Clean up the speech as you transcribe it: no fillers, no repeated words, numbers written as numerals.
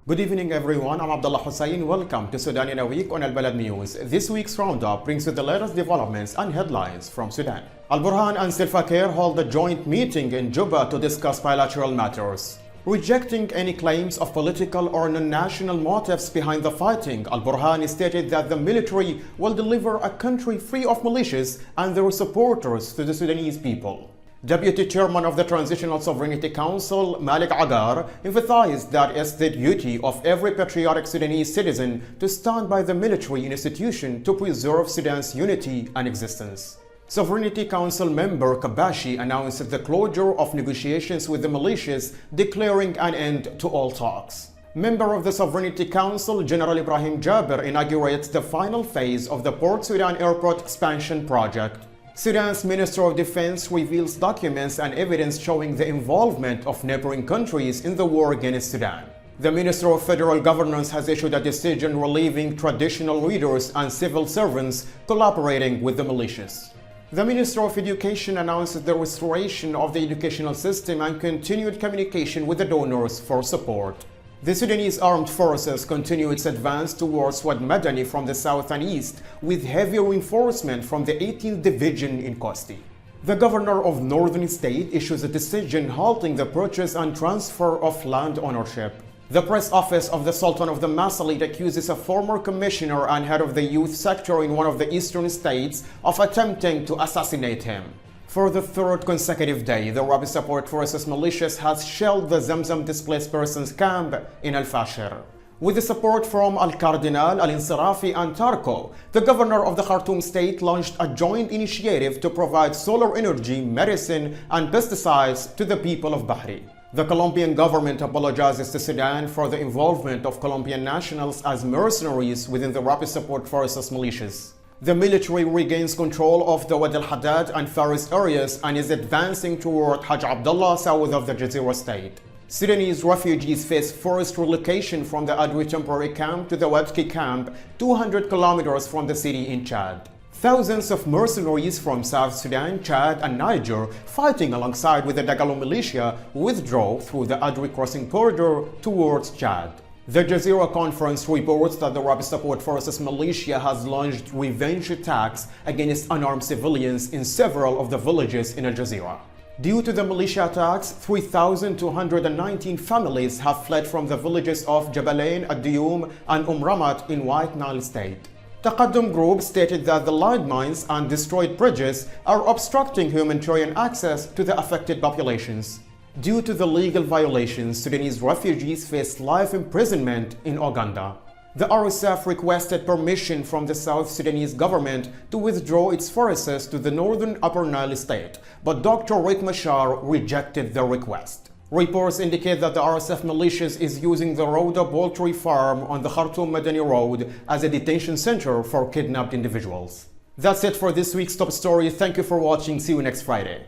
Good evening everyone, I'm Abdullah Hussein. Welcome to Sudan in a Week on Al-Balad News. This week's roundup brings you the latest developments and headlines from Sudan. Al-Burhan and Salva Kiir hold a joint meeting in Juba to discuss bilateral matters. Rejecting any claims of political or non-national motives behind the fighting, Al-Burhan stated that the military will deliver a country free of militias and their supporters to the Sudanese people. Deputy Chairman of the Transitional Sovereignty Council, Malik Agar, emphasized that it's the duty of every patriotic Sudanese citizen to stand by the military institution to preserve Sudan's unity and existence. Sovereignty Council member Kabashi announced the closure of negotiations with the militias, declaring an end to all talks. Member of the Sovereignty Council, General Ibrahim Jaber, inaugurates the final phase of the Port Sudan Airport expansion project. Sudan's Minister of Defense reveals documents and evidence showing the involvement of neighboring countries in the war against Sudan. The Minister of Federal Governance has issued a decision relieving traditional leaders and civil servants collaborating with the militias. The Minister of Education announced the restoration of the educational system and continued communication with the donors for support. The Sudanese Armed Forces continue its advance towards Wad Madani from the south and east, with heavy reinforcement from the 18th Division in Kosti. The governor of Northern State issues a decision halting the purchase and transfer of land ownership. The press office of the Sultan of the Masalit accuses a former commissioner and head of the youth sector in one of the eastern states of attempting to assassinate him. For the third consecutive day, the Rapid Support Forces militias has shelled the Zamzam displaced persons camp in Al-Fashir. With the support from Al-Cardinal, Al-Insirafi and Tarko, the governor of the Khartoum state launched a joint initiative to provide solar energy, medicine and pesticides to the people of Bahri. The Colombian government apologizes to Sudan for the involvement of Colombian nationals as mercenaries within the Rapid Support Forces militias. The military regains control of the Wad al-Haddad and Faris areas and is advancing toward Hajj Abdullah south of the Jazeera state. Sudanese refugees face forced relocation from the Adwi temporary camp to the Wadki camp, 200 kilometers from the city in Chad. Thousands of mercenaries from South Sudan, Chad and Niger, fighting alongside with the Dagalo militia, withdraw through the Adwi crossing border towards Chad. The Jazeera conference reports that the Rapid Support Forces militia has launched revenge attacks against unarmed civilians in several of the villages in Al Jazeera. Due to the militia attacks, 3,219 families have fled from the villages of Jabalain, Ad-Diyum and Ramat in White Nile State. Taqaddum Group stated that the landmines and destroyed bridges are obstructing humanitarian access to the affected populations. Due to the legal violations, Sudanese refugees face life imprisonment in Uganda. The RSF requested permission from the South Sudanese government to withdraw its forces to the northern Upper Nile state, but Dr. Riek Machar rejected the request. Reports indicate that the RSF militias is using the Rhoda poultry farm on the Khartoum Madani Road as a detention center for kidnapped individuals. That's it for this week's top story. Thank you for watching. See you next Friday.